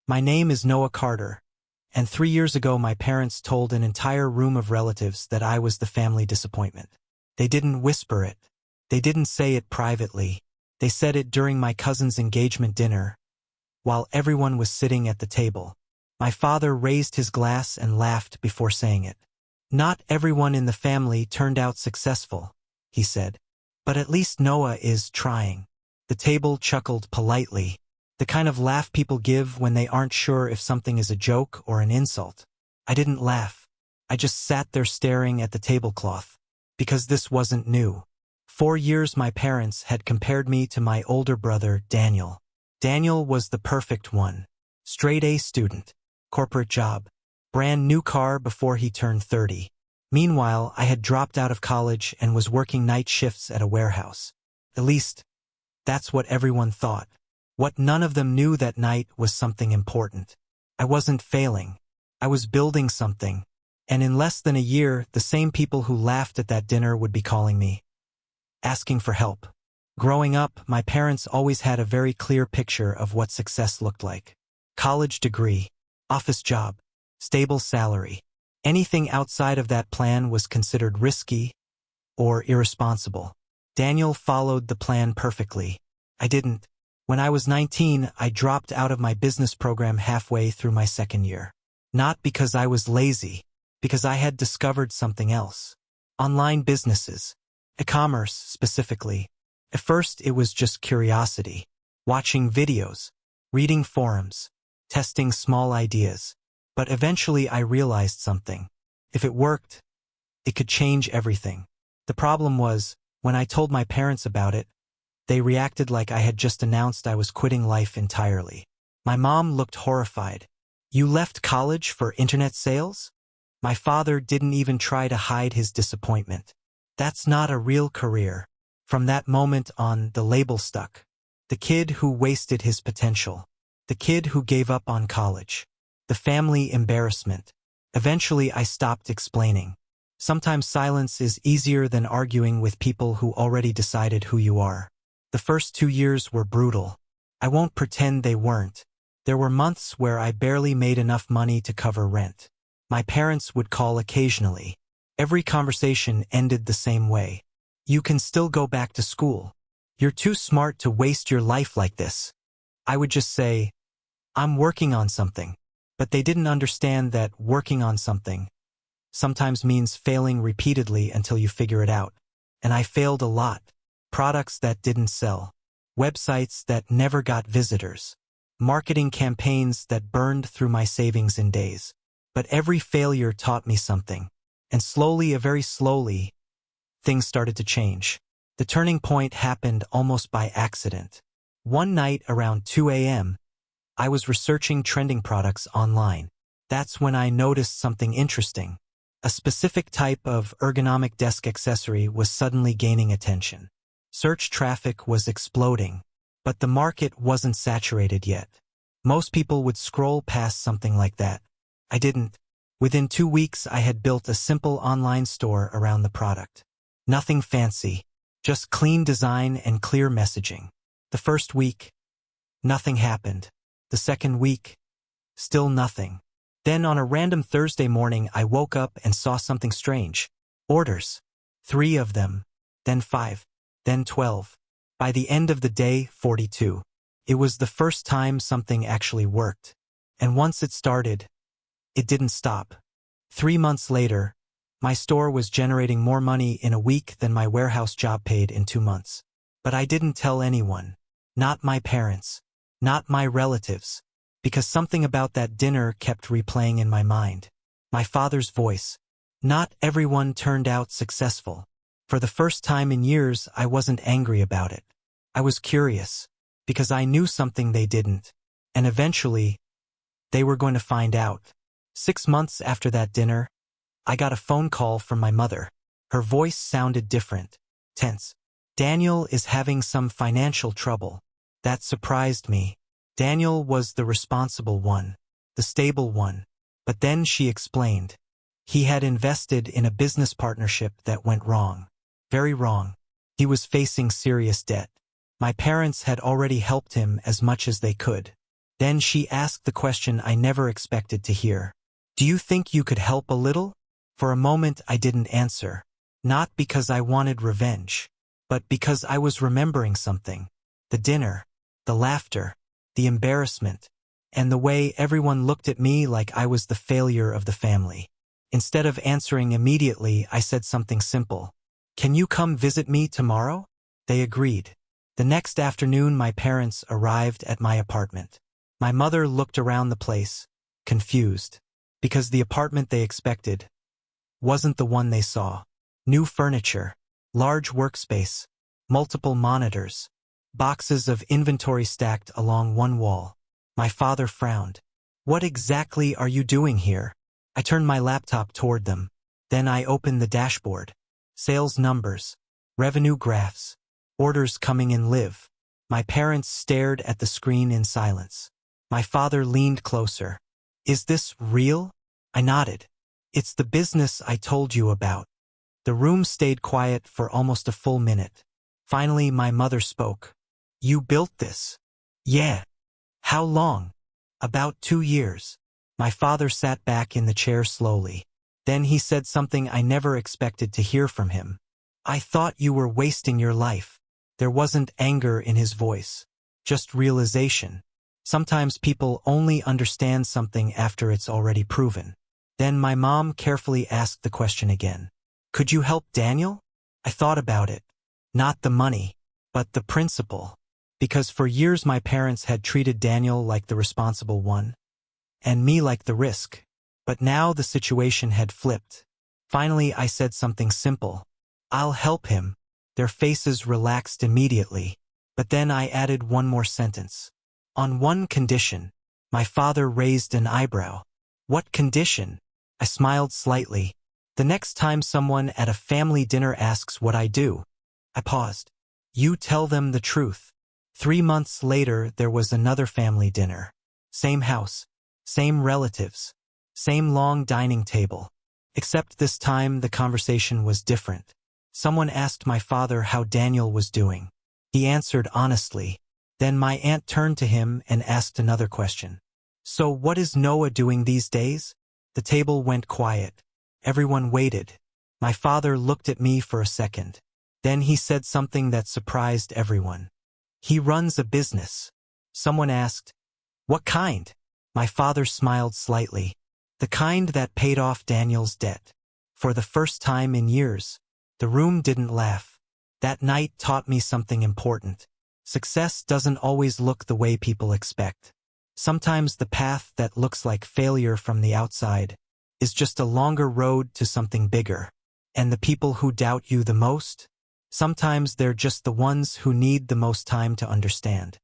My name is Noah Carter, and 3 years ago my parents told an entire room of relatives that I was the family disappointment. They didn't whisper it. They didn't say it privately. They said it during my cousin's engagement dinner, while everyone was sitting at the table. My father raised his glass and laughed before saying it. "Not everyone in the family turned out successful," he said. "But at least Noah is trying." The table chuckled politely, the kind of laugh people give when they aren't sure if something is a joke or an insult. I didn't laugh. I just sat there staring at the tablecloth, because this wasn't new. 4 years my parents had compared me to my older brother, Daniel. Daniel was the perfect one. Straight A student, corporate job, brand new car before he turned 30. Meanwhile, I had dropped out of college and was working night shifts at a warehouse. At least, that's what everyone thought. What none of them knew that night was something important. I wasn't failing. I was building something. And in less than a year, the same people who laughed at that dinner would be calling me, asking for help. Growing up, my parents always had a very clear picture of what success looked like. College degree, office job, stable salary. Anything outside of that plan was considered risky or irresponsible. Daniel followed the plan perfectly. I didn't. When I was 19, I dropped out of my business program halfway through my second year. Not because I was lazy, because I had discovered something else. Online businesses. E-commerce, specifically. At first, it was just curiosity. Watching videos, reading forums, testing small ideas. But eventually I realized something. If it worked, it could change everything. The problem was, when I told my parents about it, they reacted like I had just announced I was quitting life entirely. My mom looked horrified. "You left college for internet sales?" My father didn't even try to hide his disappointment. "That's not a real career." From that moment on, the label stuck. The kid who wasted his potential. The kid who gave up on college. The family embarrassment. Eventually, I stopped explaining. Sometimes silence is easier than arguing with people who already decided who you are. The first 2 years were brutal. I won't pretend they weren't. There were months where I barely made enough money to cover rent. My parents would call occasionally. Every conversation ended the same way. "You can still go back to school. You're too smart to waste your life like this." I would just say, "I'm working on something." But they didn't understand that working on something sometimes means failing repeatedly until you figure it out. And I failed a lot. Products that didn't sell. Websites that never got visitors. Marketing campaigns that burned through my savings in days. But every failure taught me something. And slowly, very slowly, things started to change. The turning point happened almost by accident. One night around 2 a.m., I was researching trending products online. That's when I noticed something interesting. A specific type of ergonomic desk accessory was suddenly gaining attention. Search traffic was exploding, but the market wasn't saturated yet. Most people would scroll past something like that. I didn't. Within 2 weeks, I had built a simple online store around the product. Nothing fancy, just clean design and clear messaging. The first week, nothing happened. The second week, still nothing. Then on a random Thursday morning, I woke up and saw something strange. Orders. 3 of them. Then 5. Then 12. By the end of the day, 42. It was the first time something actually worked. And once it started, it didn't stop. 3 months later, my store was generating more money in a week than my warehouse job paid in 2 months. But I didn't tell anyone. Not my parents. Not my relatives. Because something about that dinner kept replaying in my mind. My father's voice. Not everyone turned out successful. For the first time in years, I wasn't angry about it. I was curious. Because I knew something they didn't. And eventually, they were going to find out. 6 months after that dinner, I got a phone call from my mother. Her voice sounded different. Tense. "Daniel is having some financial trouble." That surprised me. Daniel was the responsible one, the stable one. But then she explained. He had invested in a business partnership that went wrong. Very wrong. He was facing serious debt. My parents had already helped him as much as they could. Then she asked the question I never expected to hear. Do you think you could help a little? For a moment I didn't answer. Not because I wanted revenge, but because I was remembering something. The dinner, the laughter, the embarrassment, and the way everyone looked at me like I was the failure of the family. Instead of answering immediately, I said something simple. Can you come visit me tomorrow? They agreed. The next afternoon my parents arrived at my apartment. My mother looked around the place, confused, because the apartment they expected wasn't the one they saw. New furniture, large workspace, multiple monitors, boxes of inventory stacked along one wall. My father frowned. What exactly are you doing here? I turned my laptop toward them. Then I opened the dashboard. Sales numbers, revenue graphs, orders coming in live. My parents stared at the screen in silence. My father leaned closer. Is this real? I nodded. It's the business I told you about. The room stayed quiet for almost a full minute. Finally, my mother spoke. You built this? Yeah. How long? About 2 years. My father sat back in the chair slowly. Then he said something I never expected to hear from him. I thought you were wasting your life. There wasn't anger in his voice, just realization. Sometimes people only understand something after it's already proven. Then my mom carefully asked the question again. Could you help Daniel? I thought about it. Not the money, but the principle. Because for years my parents had treated Daniel like the responsible one, and me like the risk. But now the situation had flipped. Finally I said something simple. I'll help him. Their faces relaxed immediately. But then I added one more sentence. On one condition. My father raised an eyebrow. What condition? I smiled slightly. The next time someone at a family dinner asks what I do, I paused. You tell them the truth. 3 months later there was another family dinner. Same house, same relatives, same long dining table. Except this time the conversation was different. Someone asked my father how Daniel was doing. He answered honestly. Then my aunt turned to him and asked another question. So what is Noah doing these days? The table went quiet. Everyone waited. My father looked at me for a second. Then he said something that surprised everyone. He runs a business. Someone asked, what kind? My father smiled slightly. The kind that paid off Daniel's debt. For the first time in years. The room didn't laugh. That night taught me something important. Success doesn't always look the way people expect. Sometimes the path that looks like failure from the outside is just a longer road to something bigger. And the people who doubt you the most? Sometimes they're just the ones who need the most time to understand.